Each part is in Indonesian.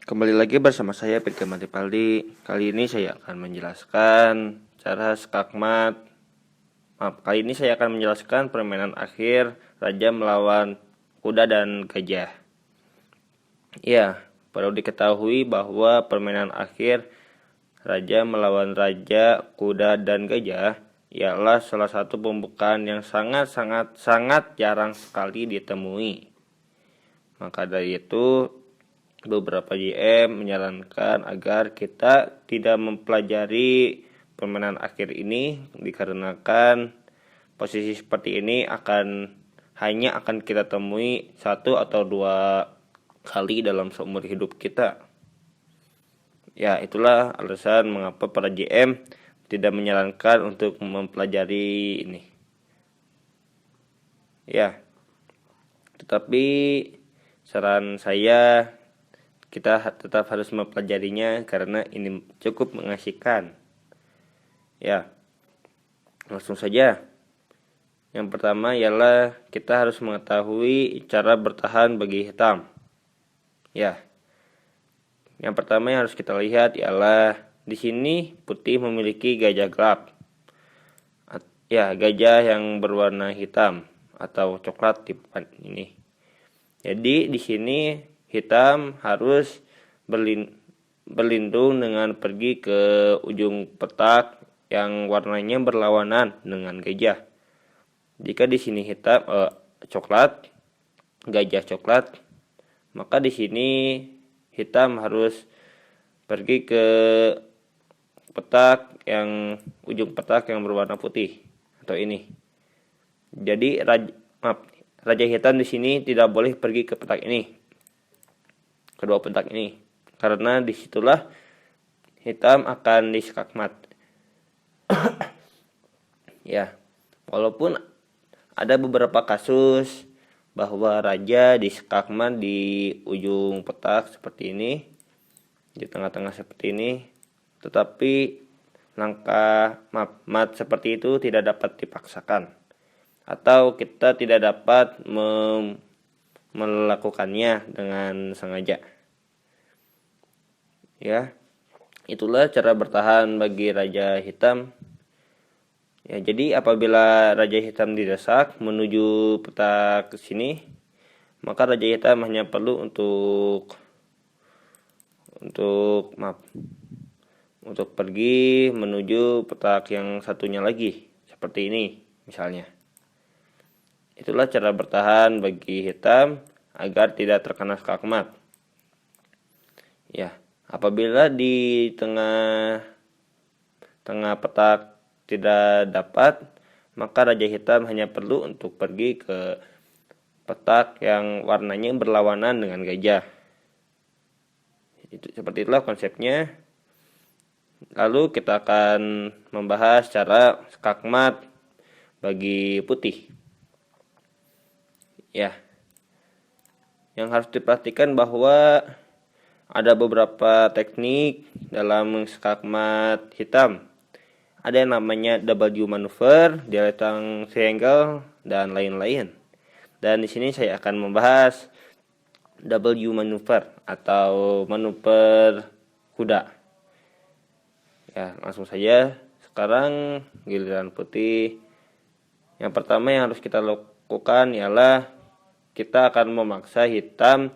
Kembali lagi bersama saya Peter Matipaldi. Kali ini saya akan menjelaskan cara skakmat. Kali ini saya akan menjelaskan permainan akhir raja melawan kuda dan gajah. Ya, perlu diketahui bahwa permainan akhir raja melawan raja, kuda dan gajah ialah salah satu pembukaan yang sangat jarang sekali ditemui. Maka dari itu beberapa GM menyarankan agar kita tidak mempelajari permainan akhir ini dikarenakan posisi seperti ini hanya akan kita temui 1 atau 2 kali dalam seumur hidup kita. Ya, itulah alasan mengapa para GM tidak menyarankan untuk mempelajari ini. Ya, tetapi saran saya kita tetap harus mempelajarinya karena ini cukup mengasihkan. Ya, langsung saja. Yang pertama ialah kita harus mengetahui cara bertahan bagi hitam. Ya, yang pertama yang harus kita lihat ialah di sini putih memiliki gajah gelap. Ya, gajah yang berwarna hitam atau coklat di depan ini. Jadi di sini hitam harus berlindung dengan pergi ke ujung petak yang warnanya berlawanan dengan gajah. Jika di sini hitam coklat, gajah coklat, maka di sini hitam harus pergi ke ujung petak yang berwarna putih atau ini. Jadi raja hitam di sini tidak boleh pergi ke petak ini, kedua petak ini, karena disitulah hitam akan diskakmat. Ya, walaupun ada beberapa kasus bahwa raja diskakmat di ujung petak seperti ini, di tengah-tengah seperti ini, tetapi langkah mat seperti itu tidak dapat dipaksakan atau kita tidak dapat melakukannya dengan sengaja. Ya, itulah cara bertahan bagi raja hitam. Ya, jadi apabila raja hitam didesak menuju petak ke sini, maka raja hitam hanya perlu untuk pergi menuju petak yang satunya lagi, seperti ini misalnya. Itulah cara bertahan bagi hitam agar tidak terkena skakmat. Ya, apabila di tengah petak tidak dapat, maka raja hitam hanya perlu untuk pergi ke petak yang warnanya berlawanan dengan gajah. Seperti itulah konsepnya. Lalu kita akan membahas cara skakmat bagi putih. Ya, yang harus diperhatikan bahwa ada beberapa teknik dalam skakmat hitam. Ada yang namanya W maneuver, dialetang triangle, dan lain-lain. Dan di sini saya akan membahas W maneuver atau manuver kuda. Ya, langsung saja. Sekarang giliran putih. Yang pertama yang harus kita lakukan ialah kita akan memaksa hitam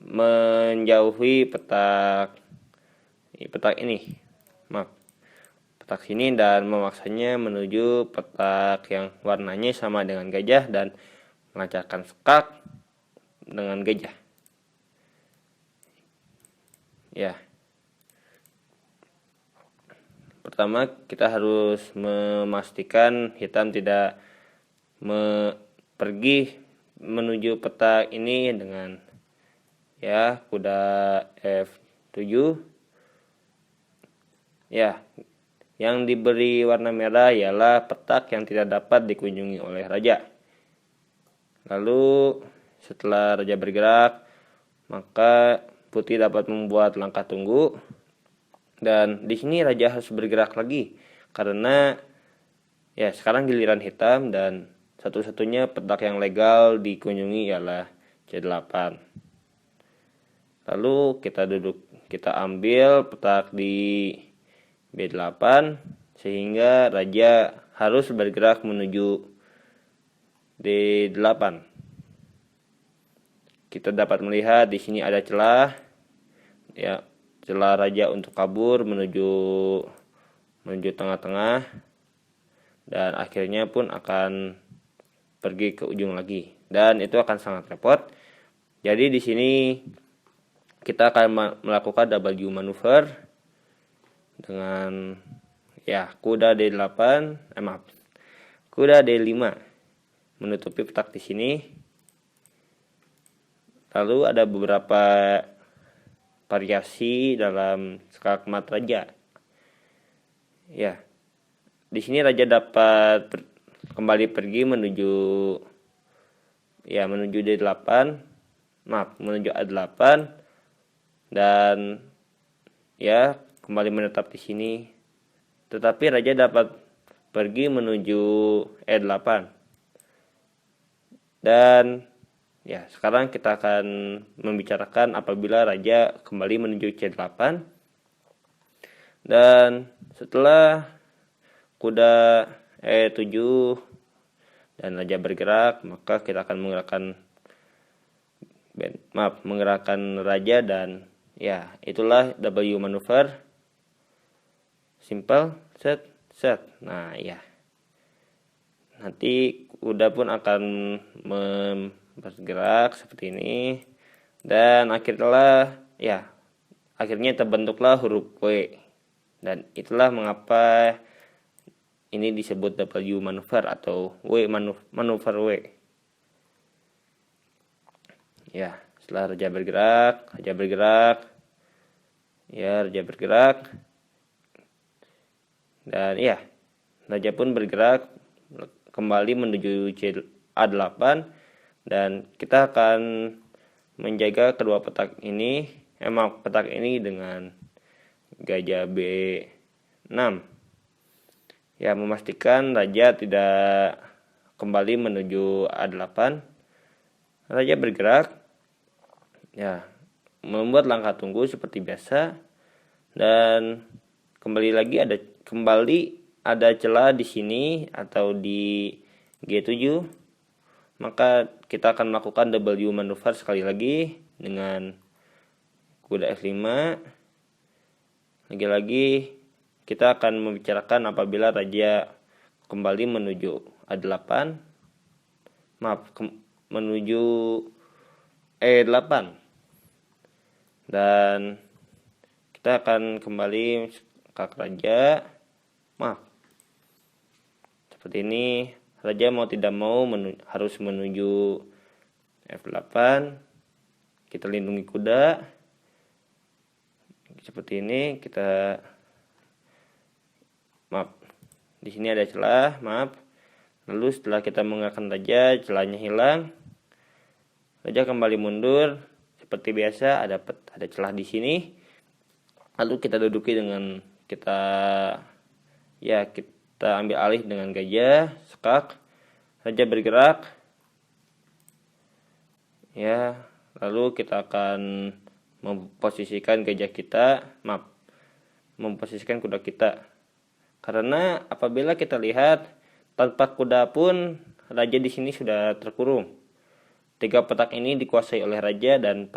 menjauhi petak ini. Petak sini dan memaksanya menuju petak yang warnanya sama dengan gajah dan melancarkan skak dengan gajah. Ya. Pertama kita harus memastikan hitam tidak pergi menuju petak ini dengan kuda F7. Ya, yang diberi warna merah ialah petak yang tidak dapat dikunjungi oleh raja. Lalu setelah raja bergerak, maka putih dapat membuat langkah tunggu. Dan di sini raja harus bergerak lagi karena sekarang giliran hitam dan satu-satunya petak yang legal dikunjungi ialah C8. Lalu kita ambil petak di B8 sehingga raja harus bergerak menuju D8. Kita dapat melihat di sini ada celah, ya, celah raja untuk kabur menuju tengah-tengah, dan akhirnya pun akan pergi ke ujung lagi, dan itu akan sangat repot. Jadi di sini kita akan melakukan W manuver dengan kuda D8, kuda D5 menutupi petak di sini. Lalu ada beberapa variasi dalam skakmat raja. Ya, di sini raja dapat kembali pergi menuju D8, menuju A8, dan kembali menetap di sini. Tetapi raja dapat pergi menuju E8. Dan sekarang kita akan membicarakan apabila raja kembali menuju C8. Dan setelah kuda E7 dan raja bergerak, maka kita akan menggerakkan raja, dan itulah W manuver. Simple, set. Nah, nanti kuda pun akan bergerak seperti ini, dan akhirnya terbentuklah huruf W, dan itulah mengapa ini disebut W manuver atau manuver W. Setelah raja bergerak, dan raja pun bergerak kembali menuju A8, dan kita akan menjaga kedua petak ini dengan gajah B6. Memastikan raja tidak kembali menuju A8. Raja bergerak, membuat langkah tunggu seperti biasa, dan kembali ada celah di sini atau di G7, maka kita akan melakukan W manuver sekali lagi dengan kuda F5. Lagi-lagi kita akan membicarakan apabila raja kembali menuju A8, menuju E8, dan kita akan kembali skak raja. Seperti ini, raja mau tidak mau harus menuju F8. Kita lindungi kuda seperti ini. Di sini ada celah, Lalu setelah kita menggerakkan raja, celahnya hilang. Raja kembali mundur seperti biasa, ada celah di sini. Lalu kita duduki dengan kita ambil alih dengan gajah, skak. Raja bergerak. Lalu kita akan memposisikan memposisikan kuda kita. Karena apabila kita lihat tanpa kuda pun raja di sini sudah terkurung. 3 petak ini dikuasai oleh raja, dan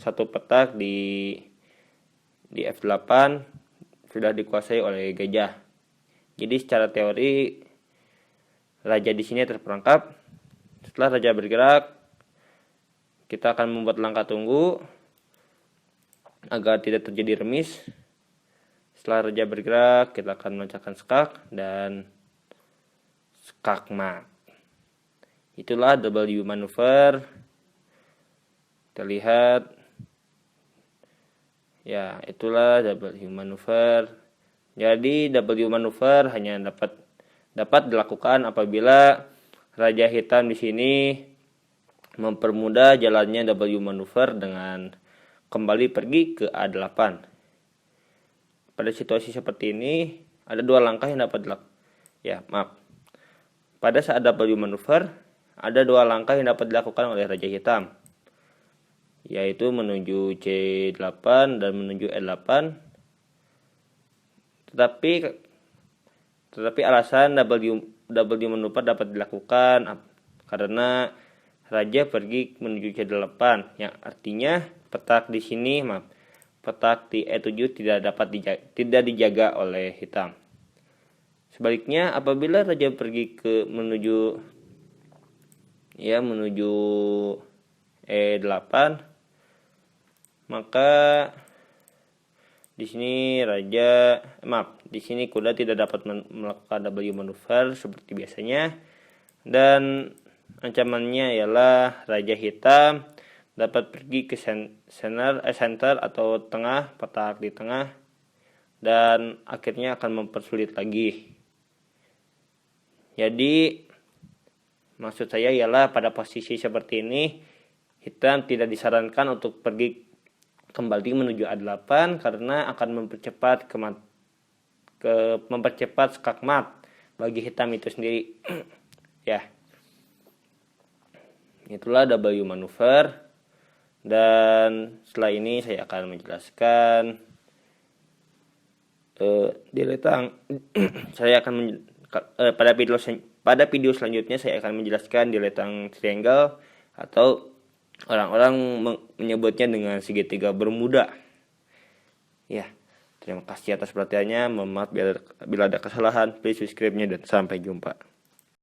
satu petak di F8 sudah dikuasai oleh gajah. Jadi secara teori raja di sini terperangkap. Setelah raja bergerak, kita akan membuat langkah tunggu agar tidak terjadi remis. Setelah raja bergerak, kita akan memecahkan skak dan skakmat. Itulah W manuver. Kita lihat, itulah W manuver. Jadi W manuver hanya dapat dilakukan apabila raja hitam di sini mempermudah jalannya W manuver dengan kembali pergi ke A8. Pada situasi seperti ini ada 2 langkah yang dapat dilakukan. Pada saat W manuver ada 2 langkah yang dapat dilakukan oleh raja hitam, yaitu menuju C8 dan menuju E8. Tetapi alasan W manuver dapat dilakukan karena raja pergi menuju C8, yang artinya petak di sini, petak di E7 tidak dijaga oleh hitam. Sebaliknya, apabila raja pergi menuju E8, maka di sini kuda tidak dapat melakukan W manuver seperti biasanya, dan ancamannya ialah raja hitam dapat pergi ke center atau tengah, petak di tengah, dan akhirnya akan mempersulit lagi. Jadi maksud saya ialah pada posisi seperti ini hitam tidak disarankan untuk pergi kembali menuju A8 karena akan mempercepat skakmat bagi hitam itu sendiri. Ya, itulah W manuver, dan setelah ini saya akan menjelaskan pada video selanjutnya saya akan menjelaskan diletang triangle, atau orang-orang menyebutnya dengan segitiga Bermuda. Ya, terima kasih atas perhatiannya. Mohon maaf bila ada kesalahan. Please subscribe-nya dan sampai jumpa.